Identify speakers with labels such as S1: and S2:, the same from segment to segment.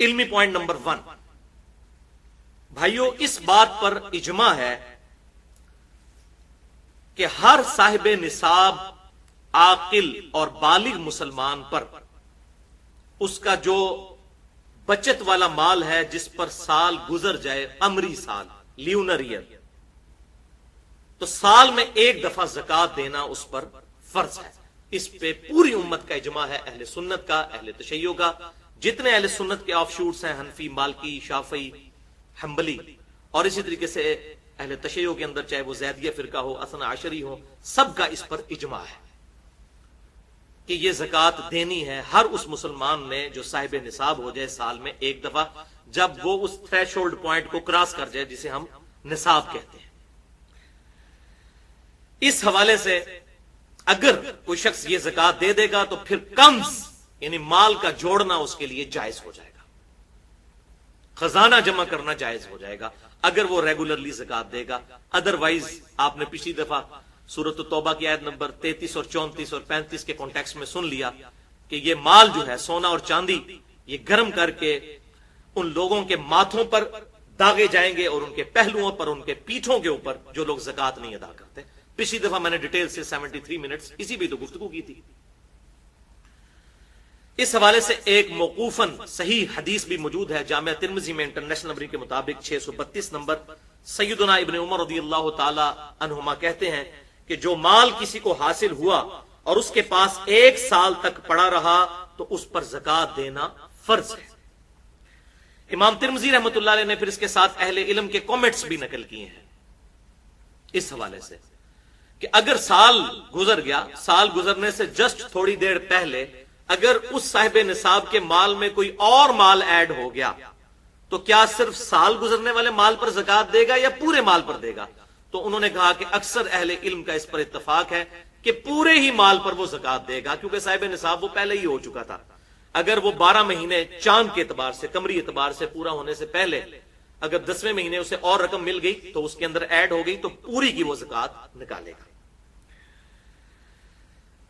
S1: علمی point number 1، بھائیو اس بات پر اجماع ہے کہ ہر صاحب نصاب عاقل اور بالغ مسلمان پر اس کا جو بچت والا مال ہے جس پر سال گزر جائے، امری سال، لیونر ایئر، تو سال میں ایک دفعہ زکوٰۃ دینا اس پر فرض ہے۔ اس پہ پوری امت کا اجماع ہے، اہل سنت کا، اہل تشیع کا، جتنے اہل سنت کے آف شوٹس ہیں، حنفی، مالکی، شافعی، حنبلی، اور اسی طریقے سے اہل تشیع کے اندر چاہے وہ زیدیہ فرقہ ہو، اثنا عشری ہو، سب کا اس پر اجماع ہے کہ یہ زکوٰۃ دینی ہے ہر اس مسلمان نے جو صاحب نصاب ہو جائے سال میں ایک دفعہ، جب وہ اس تھریش ہولڈ پوائنٹ کو کراس کر جائے جسے ہم نصاب کہتے ہیں۔ اس حوالے سے اگر کوئی شخص یہ زکوٰۃ دے دے گا تو پھر کنز یعنی مال کا جوڑنا اس کے لیے جائز ہو جائے گا، خزانہ جمع کرنا جائز ہو جائے گا اگر وہ ریگولرلی زکوٰۃ دے گا۔ ادروائز آپ نے پچھلی دفعہ سورۃ التوبہ کی آیت نمبر 33 اور 34 اور 35 کے کانٹیکسٹ میں سن لیا کہ یہ مال جو ہے سونا اور چاندی، یہ گرم کر کے ان لوگوں کے ماتھوں پر داغے جائیں گے اور ان کے پہلوؤں پر، ان کے پیٹھوں کے اوپر جو لوگ زکوٰۃ نہیں ادا کرتے۔ پچھلی دفعہ میں نے ڈیٹیل سے 73 منٹس اسی بھی تو گفتگو کی تھی۔ اس حوالے سے ایک موقوفاً صحیح حدیث بھی موجود ہے جامعہ ترمذی میں انٹرنیشنل نمبر کے مطابق 632 نمبر، سیدنا ابن عمر رضی اللہ تعالی عنہما کہتے ہیں کہ جو مال کسی کو حاصل ہوا اور اس کے پاس 1 سال تک پڑا رہا تو اس پر زکوٰۃ دینا فرض ہے۔ امام ترمذی رحمۃ اللہ علیہ نے پھر اس کے ساتھ اہل علم کے کامنٹس بھی نقل کیے ہیں اس حوالے سے کہ اگر سال گزر گیا، سال گزرنے سے جسٹ تھوڑی دیر پہلے اگر اس صاحب نصاب کے مال میں کوئی اور مال ایڈ ہو گیا تو کیا صرف سال گزرنے والے مال پر زکوٰۃ دے گا یا پورے مال پر دے گا؟ تو انہوں نے کہا کہ اکثر اہل علم کا اس پر اتفاق ہے کہ پورے ہی مال پر وہ زکوٰۃ دے گا، کیونکہ صاحب نصاب وہ پہلے ہی ہو چکا تھا۔ اگر وہ 12 مہینے چاند کے اعتبار سے، قمری اعتبار سے پورا ہونے سے پہلے اگر 10ویں مہینے اسے اور رقم مل گئی تو اس کے اندر ایڈ ہو گئی تو پوری کی وہ زکوٰۃ نکالے گا۔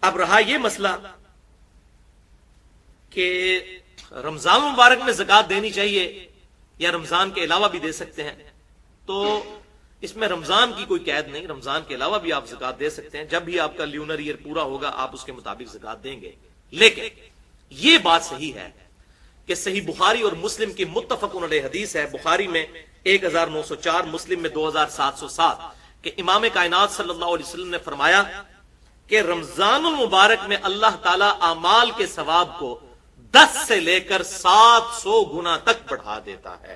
S1: اب رہا یہ مسئلہ کہ رمضان مبارک میں زکوٰۃ دینی چاہیے یا رمضان کے علاوہ بھی دے سکتے ہیں، تو اس میں رمضان کی کوئی قید نہیں، رمضان کے علاوہ بھی آپ زکوٰۃ دے سکتے ہیں، جب بھی آپ کا لیونر ایئر پورا ہوگا آپ اس کے مطابق زکوٰۃ دیں گے۔ لیکن یہ بات صحیح ہے کہ صحیح بخاری اور مسلم کی متفق علیہ حدیث ہے، بخاری میں 1904، مسلم میں 2707، کہ امام کائنات صلی اللہ علیہ وسلم نے فرمایا کہ رمضان المبارک میں اللہ تعالی اعمال کے ثواب کو 10 سے لے کر 700 گنا تک بڑھا دیتا ہے۔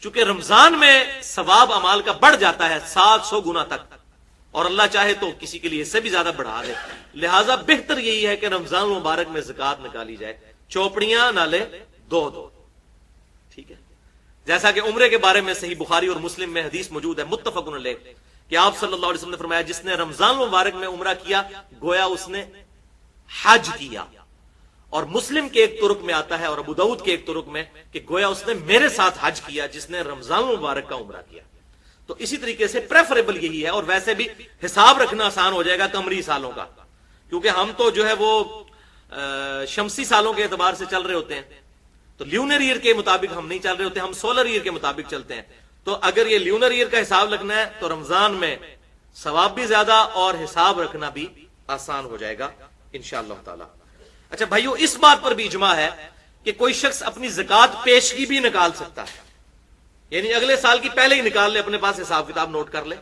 S1: چونکہ رمضان میں ثواب اعمال کا بڑھ جاتا ہے 700 گنا تک، اور اللہ چاہے تو کسی کے لیے اس سے بھی زیادہ بڑھا دے، لہٰذا بہتر یہی ہے کہ رمضان مبارک میں زکوٰۃ نکالی جائے، چوپڑیاں نہ لے دو، ٹھیک ہے۔ جیسا کہ عمرے کے بارے میں صحیح بخاری اور مسلم میں حدیث موجود ہے متفق علیہ کہ آپ صلی اللہ علیہ وسلم نے فرمایا جس نے رمضان مبارک میں عمرہ کیا گویا اس نے حج کیا، اور مسلم کے ایک طرق میں آتا ہے اور ابو داؤد کے ایک طرق میں کہ گویا اس نے میرے ساتھ حج کیا جس نے رمضان مبارک کا عمرہ کیا۔ تو اسی طریقے سے پریفریبل یہی ہے، اور ویسے بھی حساب رکھنا آسان ہو جائے گا قمری سالوں کا، کیونکہ ہم تو جو ہے وہ شمسی سالوں کے اعتبار سے چل رہے ہوتے ہیں، تو لیونر ایئر کے مطابق ہم نہیں چل رہے ہوتے، ہم سولر ایئر کے مطابق چلتے ہیں۔ تو اگر یہ لیونر ایئر کا حساب رکھنا ہے تو رمضان میں ثواب بھی زیادہ اور حساب رکھنا بھی آسان ہو جائے گا انشاءاللہ تعالی۔ اچھا بھائیو، اس بات پر بھی اجماع ہے کہ کوئی شخص اپنی زکوٰۃ پیشگی بھی نکال سکتا ہے، یعنی اگلے سال کی پہلے ہی نکال لے، اپنے پاس حساب کتاب نوٹ کر لے۔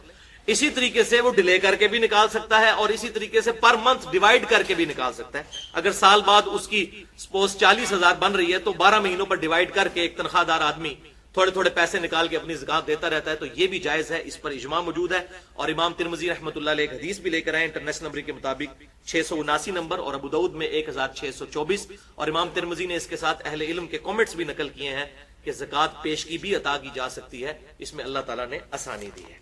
S1: اسی طریقے سے وہ ڈیلے کر کے بھی نکال سکتا ہے، اور اسی طریقے سے پر منتھ ڈیوائیڈ کر کے بھی نکال سکتا ہے۔ اگر سال بعد اس کی سپوز 40,000 بن رہی ہے تو 12 مہینوں پر ڈیوائیڈ کر کے ایک تنخواہ دار آدمی تھوڑے تھوڑے پیسے نکال کے اپنی زکوٰۃ دیتا رہتا ہے، تو یہ بھی جائز ہے، اس پر اجماع موجود ہے۔ اور امام ترمذی رحمۃ اللہ علیہ ایک حدیث بھی لے کر آئے انٹرنیشنل نمبر کے مطابق 679 نمبر، اور ابو داؤد میں 1624، اور امام ترمذی نے اس کے ساتھ اہل علم کے کامنٹس بھی نقل کیے ہیں کہ زکوٰۃ پیشگی بھی عطا کی جا سکتی ہے، اس میں اللہ تعالیٰ نے آسانی دی ہے۔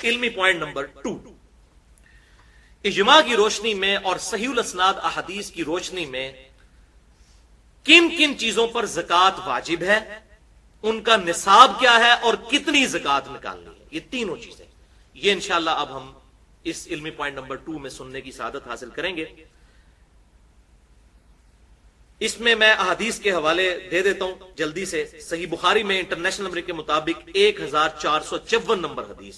S1: علمی پوائنٹ نمبر 2، اجماع کی روشنی میں اور صحیح الاسناد احادیث کی روشنی میں کن کن چیزوں پر زکوٰۃ واجب ہے، ان کا نصاب کیا ہے اور کتنی زکوٰۃ نکالنی ہے، یہ تینوں چیزیں، یہ انشاءاللہ اب ہم اس علمی پوائنٹ نمبر 2 میں سننے کی سعادت حاصل کریں گے۔ اس میں میں احادیث کے حوالے دے دیتا ہوں جلدی سے. صحیح بخاری میں انٹرنیشنل نمبر کے مطابق 1454 نمبر حدیث.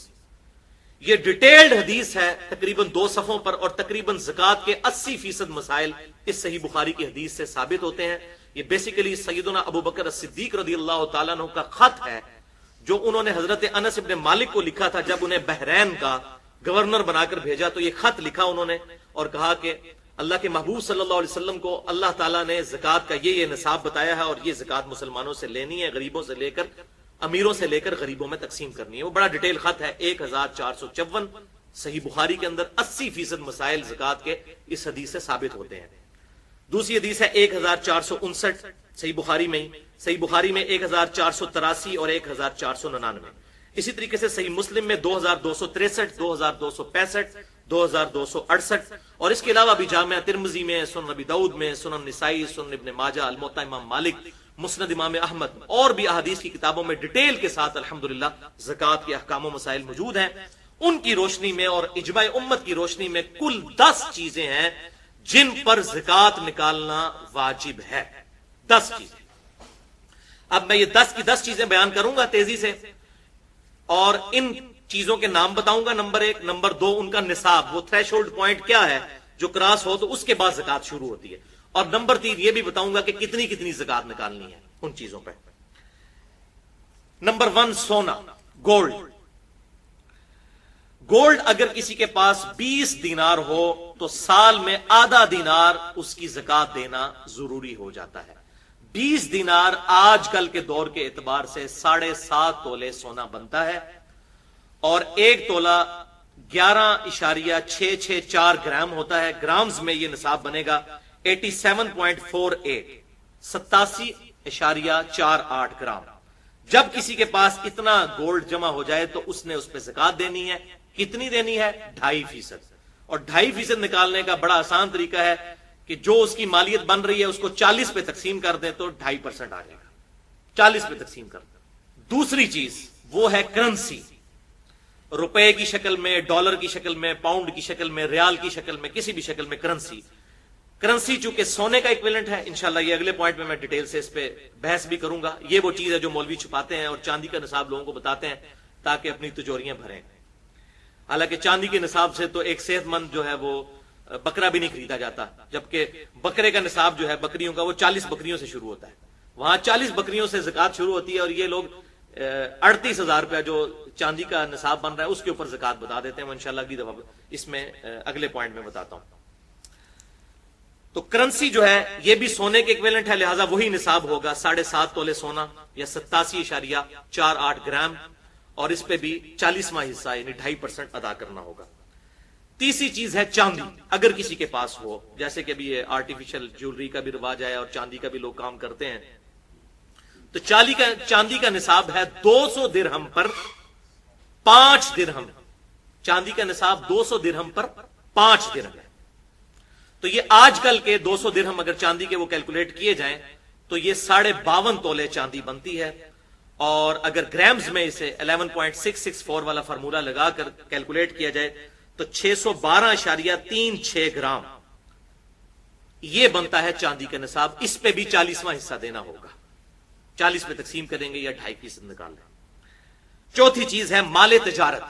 S1: یہ ڈیٹیلڈ حدیث ہے تقریباً 2 صفحوں پر, اور تقریباً زکات کے 80% مسائل اس صحیح بخاری کی حدیث سے ثابت ہوتے ہیں. یہ بیسیکلی سیدنا ابو بکر الصدیق رضی اللہ تعالیٰ عنہ کا خط ہے جو انہوں نے حضرت انس ابن مالک کو لکھا تھا جب انہیں بحرین کا گورنر بنا کر بھیجا. تو یہ خط لکھا انہوں نے اور کہا کہ اللہ کے محبوب صلی اللہ علیہ وسلم کو اللہ تعالیٰ نے زکات کا یہ نصاب بتایا ہے اور یہ زکات مسلمانوں سے لینی ہے, غریبوں سے لے کر, امیروں سے لے کر غریبوں میں تقسیم کرنی ہے. وہ بڑا ڈیٹیل خط ہے, 1454 صحیح بخاری کے اندر 80% مسائل زکات کے اس حدیث سے ثابت ہوتے ہیں. دوسری حدیث ہے 1459 صحیح بخاری میں, صحیح بخاری میں 1483 اور 1499. اسی طریقے سے صحیح مسلم میں 2263, 2265, 2268, اور اس کے علاوہ بھی جامعہ ترمذی میں, سنن ابی داؤد میں, سنن نسائی, سنن ابن ماجہ, الموطا امام مالک, مسند امام احمد اور بھی احادیث کی کتابوں میں ڈیٹیل کے ساتھ الحمدللہ زکات کے احکام و مسائل موجود ہیں. ان کی روشنی میں اور اجماع امت کی روشنی میں کل 10 چیزیں ہیں جن پر زکات نکالنا واجب ہے. 10 چیزیں. اب میں یہ 10 کی 10 چیزیں بیان کروں گا تیزی سے, اور ان چیزوں کے نام بتاؤں گا. نمبر 1, نمبر 2 ان کا نصاب, وہ تھریش ہولڈ پوائنٹ کیا ہے جو کراس ہو تو اس کے بعد زکات شروع ہوتی ہے, اور نمبر 3 یہ بھی بتاؤں گا کہ کتنی زکات نکالنی ہے ان چیزوں پہ. نمبر 1 سونا, گولڈ. گولڈ اگر کسی کے پاس 20 دینار ہو تو سال میں آدھا دینار اس کی زکات دینا ضروری ہو جاتا ہے. 20 دینار آج کل کے دور کے اعتبار سے 7.5 تولے سونا بنتا ہے, اور 1 تولہ 11.664 گرام ہوتا ہے. گرامز میں یہ نصاب بنے گا 87.48, 87.48 گرام. جب کسی کے پاس اتنا گولڈ جمع ہو جائے تو اس نے اس پہ زکات دینی ہے. کتنی دینی ہے؟ 2.5%. اور 2.5% نکالنے کا بڑا آسان طریقہ ہے کہ جو اس کی مالیت بن رہی ہے اس کو 40 پہ تقسیم کر دیں تو 2.5% آ جائے گا. 40 پہ تقسیم کر دیں. دوسری چیز وہ ہے کرنسی. روپے کی شکل میں, ڈالر کی شکل میں, پاؤنڈ کی شکل میں, ریال کی شکل میں, کسی بھی شکل میں کرنسی. کرنسی چونکہ سونے کا ایکویلنٹ ہے, انشاءاللہ یہ اگلے پوائنٹ میں ڈیٹیل سے اس پہ بحث بھی کروں گا. یہ وہ چیز ہے جو مولوی چھپاتے ہیں اور چاندی کا نصاب لوگوں کو بتاتے ہیں تاکہ اپنی تجوریاں بھریں. حالانکہ چاندی کے نصاب سے تو ایک صحت مند جو ہے وہ بکرا بھی نہیں خریدا جاتا, جبکہ بکرے کا نصاب جو ہے بکریوں کا وہ 40 بکریوں سے شروع ہوتا ہے. وہاں 40 بکریوں سے زکات شروع ہوتی ہے, اور یہ لوگ 38,000 روپیہ جو چاندی کا نصاب بن رہا ہے اس کے اوپر زکات بتا دیتے ہیں. وہ انشاءاللہ اگلی دفعہ اس میں اگلے پوائنٹ میں بتاتا ہوں. تو کرنسی جو ہے یہ بھی سونے کے ایکویلنٹ ہے, لہٰذا وہی نصاب ہوگا 7.5 تولے سونا یا 87.48 گرام, اور اس پہ بھی 40واں حصہ یعنی 2.5% ادا کرنا ہوگا. تیسری چیز ہے چاندی. اگر کسی کے پاس ہو, جیسے کہ ابھی یہ آرٹیفیشل جیولری کا بھی رواج ہے اور چاندی کا بھی لوگ کام کرتے ہیں, تو چاندی کا نصاب ہے 200 درہم پر 5 درہم. چاندی کا نصاب 200 درہم پر 5 درہم ہے. تو یہ آج کل کے 200 درہم اگر چاندی کے وہ کیلکولیٹ کیے جائیں تو یہ 52.5 تولے چاندی بنتی ہے. اور اگر گرامز میں اسے 11.664 والا فارمولا لگا کر کیلکولیٹ کیا جائے تو 612.36 گرام یہ بنتا ہے چاندی کا نصاب. اس پہ بھی 40واں حصہ دینا ہوگا. 40 پہ تقسیم کریں گے یا 2.5% نکال لیں. چوتھی چیز ہے مال تجارت.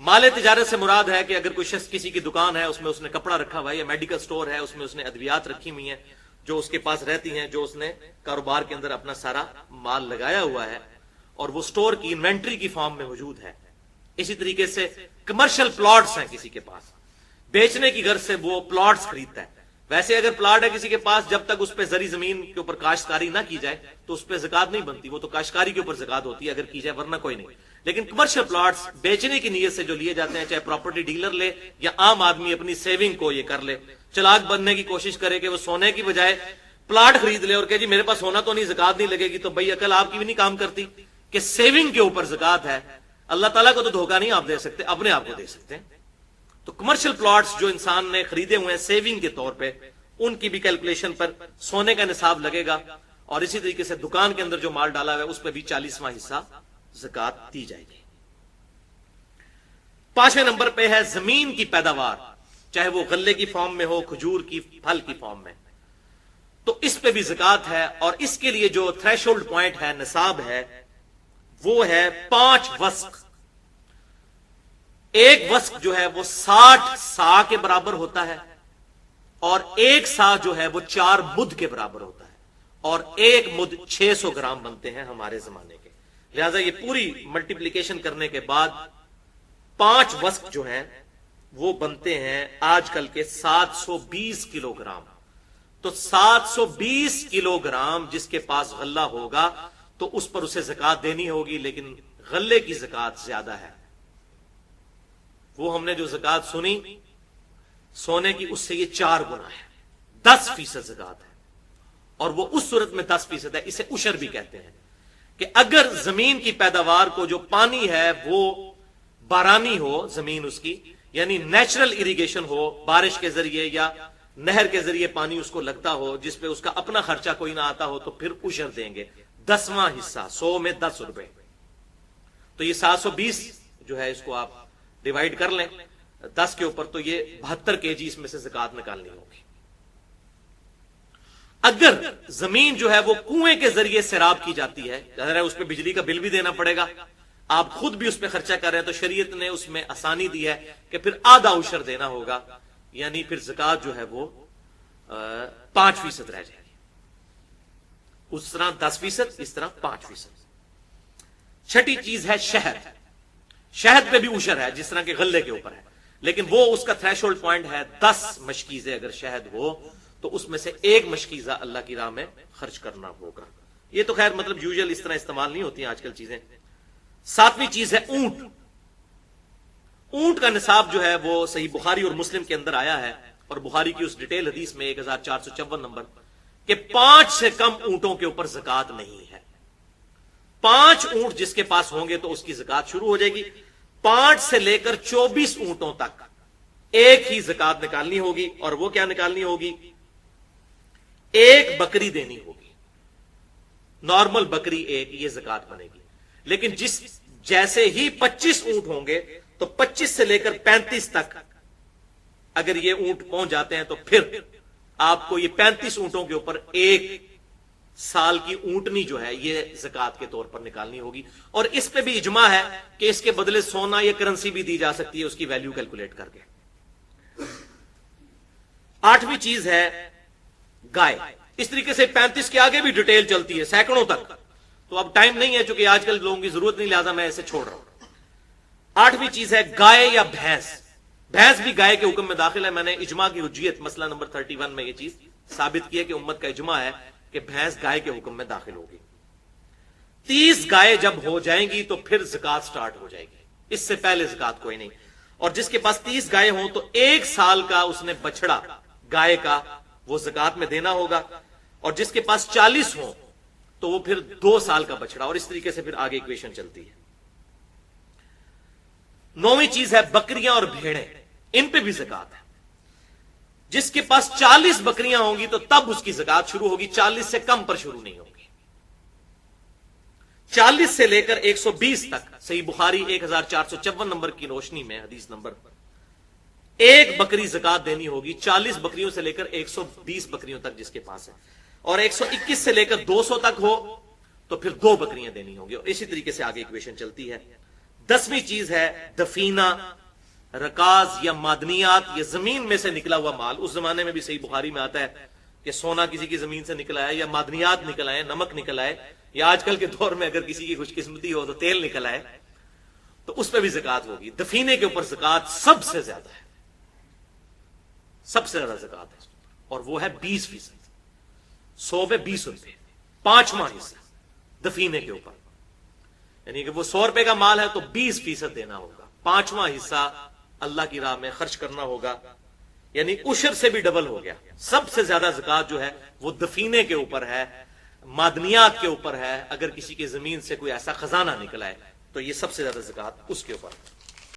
S1: مال تجارت سے مراد ہے کہ اگر کوئی شخص کسی کی دکان ہے, اس میں اس نے کپڑا رکھا ہوا ہے, یا میڈیکل سٹور ہے, اس میں اس نے ادویات رکھی ہوئی ہیں جو اس کے پاس رہتی ہیں, جو اس نے کاروبار کے اندر اپنا سارا مال لگایا ہوا ہے اور وہ سٹور کی انوینٹری کی فارم میں موجود ہے. اسی طریقے سے کمرشل پلاٹس ہیں کسی کے پاس, بیچنے کی غرض سے وہ پلاٹس خریدتا ہے. ویسے اگر پلاٹ ہے کسی کے پاس, جب تک اس پہ زرعی زمین کے اوپر کاشتکاری نہ کی جائے تو اس پہ زکات نہیں بنتی, وہ تو کاشتکاری کے اوپر زکات ہوتی ہے اگر کی جائے, ورنہ کوئی نہیں. لیکن کمرشل پلاٹس بیچنے کی نیت سے جو لیے جاتے ہیں, چاہے پراپرٹی ڈیلر لے یا عام آدمی اپنی سیونگ کو یہ کر لے, چلاک بننے کی کوشش کرے کہ وہ سونے کی بجائے پلاٹ خرید لے اور کہ جی میرے پاس سونا تو نہیں, زکات نہیں لگے گی, تو بھائی عقل آپ کی بھی نہیں کام کرتی کہ سیونگ کے اوپر زکات ہے. اللہ تعالیٰ کو تو دھوکہ نہیں آپ دے سکتے, اپنے آپ کو دے سکتے ہیں. تو کمرشل پلاٹس جو انسان نے خریدے ہوئے ہیں سیونگ کے طور پہ, ان کی بھی کیلکولیشن پر سونے کا نصاب لگے گا. اور اسی طریقے سے دکان کے اندر جو مال ڈالا ہوا ہے اس پہ بھی 40واں حصہ زکات دی جائے گی. 5ویں نمبر پہ ہے زمین کی پیداوار, چاہے وہ غلے کی فارم میں ہو, کھجور کی پھل کی فارم میں. تو اس پہ بھی زکات ہے، اور اس کے لیے جو تھریش ہولڈ پوائنٹ ہے، نصاب ہے، وہ ہے 5 وسق۔ ایک وسق جو ہے وہ 60 سا کے برابر ہوتا ہے، اور ایک سا جو ہے وہ 4 مد کے برابر ہوتا ہے، اور ایک مد 600 گرام بنتے ہیں ہمارے زمانے کے۔ لہذا یہ پوری ملٹیپلیکیشن کرنے کے بعد 5 وسق جو ہیں وہ بنتے ہیں آج کل کے 720 کلو گرام۔ تو 720 کلو گرام جس کے پاس غلہ ہوگا تو اس پر اسے زکات دینی ہوگی، لیکن غلے کی زکات زیادہ ہے۔ وہ ہم نے جو زکات سنی سونے کی، اس سے یہ 4 گنا ہے، 10% زکات ہے، اور وہ اس صورت میں 10% ہے، اسے عشر بھی کہتے ہیں، کہ اگر زمین کی پیداوار کو جو پانی ہے وہ بارانی ہو، زمین اس کی یعنی نیچرل اریگیشن ہو، بارش کے ذریعے یا نہر کے ذریعے پانی اس کو لگتا ہو، جس پہ اس کا اپنا خرچہ کوئی نہ آتا ہو، تو پھر عشر دیں گے 10واں حصہ، 100 میں 10 روپے۔ تو یہ 720 جو ہے اس کو آپ ڈیوائیڈ کر لیں 10 کے اوپر، تو یہ 72 kg اس میں سے زکات نکالنی ہوگی۔ اگر زمین جو ہے وہ کنویں کے ذریعے سیراب کی جاتی ہے، اس پہ بجلی کا بل بھی دینا پڑے گا، آپ خود بھی اس پہ خرچہ کر رہے ہیں، تو شریعت نے اس میں آسانی دی ہے کہ پھر آدھا عشر دینا ہوگا، یعنی پھر زکات جو ہے وہ 5% رہ جائے گی۔ اس طرح 10%، اس طرح 5%۔ چھٹی چیز ہے شہد۔ شہد پہ بھی عشر ہے جس طرح کے غلے کے اوپر ہے، لیکن وہ اس کا تھریش ہولڈ پوائنٹ ہے 10 مشکیزیں اگر شہد ہو تو اس میں سے 1 مشکیزہ اللہ کی راہ میں خرچ کرنا ہوگا۔ یہ تو خیر مطلب یوزل اس طرح استعمال نہیں ہوتی ہیں آج کل چیزیں۔ 7ویں چیز ہے اونٹ۔ اونٹ کا نصاب جو ہے وہ صحیح بخاری اور مسلم کے اندر آیا ہے، اور بخاری کی اس ڈیٹیل حدیث میں 1454 نمبر، کہ 5 سے کم اونٹوں کے اوپر زکات نہیں ہے۔ 5 اونٹ جس کے پاس ہوں گے تو اس کی زکات شروع ہو جائے گی۔ 5 سے لے کر 24 اونٹوں تک ایک ہی زکات نکالنی ہوگی، اور وہ کیا نکالنی ہوگی؟ 1 بکری دینی ہوگی، نارمل بکری 1، یہ زکات بنے گی۔ لیکن جیسے ہی 25 اونٹ ہوں گے تو 25 سے لے کر 35 تک اگر یہ اونٹ پہنچ جاتے ہیں تو پھر آپ کو یہ 35 اونٹوں کے اوپر 1 سال کی اونٹنی جو ہے یہ زکات کے طور پر نکالنی ہوگی، اور اس پہ بھی اجماع ہے کہ اس کے بدلے سونا یا کرنسی بھی دی جا سکتی ہے، اس کی ویلیو کیلکولیٹ کر کے۔ 8ویں چیز ہے گائے۔ اس طریقے سے 35 کے آگے بھی ڈیٹیل چلتی ہے سینکڑوں تک، تو اب ٹائم نہیں ہے چونکہ آج کل لوگوں کی ضرورت نہیں، لہذا میں اسے چھوڑ رہا ہوں۔ 8ویں چیز ہے گائے یا بھینس۔ بھینس بھی گائے کے حکم میں داخل ہے۔ میں نے اجماع کی حجیت مسئلہ نمبر 31 میں یہ چیز ثابت کی ہے کہ امت کا اجماع ہے کہ بھینس گائے کے حکم میں داخل ہوگی۔ 30 گائے جب ہو جائیں گی تو پھر زکات سٹارٹ ہو جائے گی، اس سے پہلے زکات کوئی نہیں۔ اور جس کے پاس 30 گائے ہوں تو 1 سال کا اس نے بچڑا گائے کا وہ زکات میں دینا ہوگا، اور جس کے پاس 40 ہوں تو وہ پھر 2 سال کا بچڑا، اور اس طریقے سے پھر آگے ایکویشن چلتی ہے۔ 9ویں چیز ہے بکریاں اور بھیڑیں، ان پہ بھی زکات ہے۔ جس کے پاس 40 بکریاں ہوں گی تو تب اس کی زکات شروع ہوگی، 40 سے کم پر شروع نہیں ہوگی۔ 40 سے لے کر 120 تک صحیح بخاری 1454 نمبر کی روشنی میں حدیث نمبر 1 بکری زکات دینی ہوگی، 40 بکریوں سے لے کر 120 بکریوں تک جس کے پاس ہے، اور 121 سے لے کر 200 تک ہو تو پھر 2 بکریاں دینی ہوگی، اور اسی طریقے سے آگے ایکویشن چلتی ہے۔ 10ویں چیز ہے دفینہ، رکاز یا معدنیات، یہ زمین میں سے نکلا ہوا مال۔ اس زمانے میں بھی صحیح بخاری میں آتا ہے کہ سونا کسی کی زمین سے نکل آئے، یا معدنیات نکل آئے، نمک نکل آئے، یا آج کل کے دور میں اگر کسی کی خوش قسمتی ہو تو تیل نکل آئے، تو اس پہ بھی زکات ہوگی۔ دفینے کے اوپر زکات سب سے زیادہ ہے، سب سے زیادہ زکات ہے، اور وہ ہے 20%، 100 پہ 20 روپے، 5واں حصہ دفینے کے اوپر، یعنی کہ وہ 100 روپے کا مال ہے تو 20% دینا ہوگا، 5واں حصہ اللہ کی راہ میں خرچ کرنا ہوگا، یعنی عشر سے بھی ڈبل ہو گیا۔ سب سے زیادہ زکات جو ہے وہ دفینے کے اوپر ہے، معدنیات کے اوپر ہے۔ اگر کسی کی زمین سے کوئی ایسا خزانہ نکلا ہے تو یہ سب سے زیادہ زکات اس کے اوپر ہے۔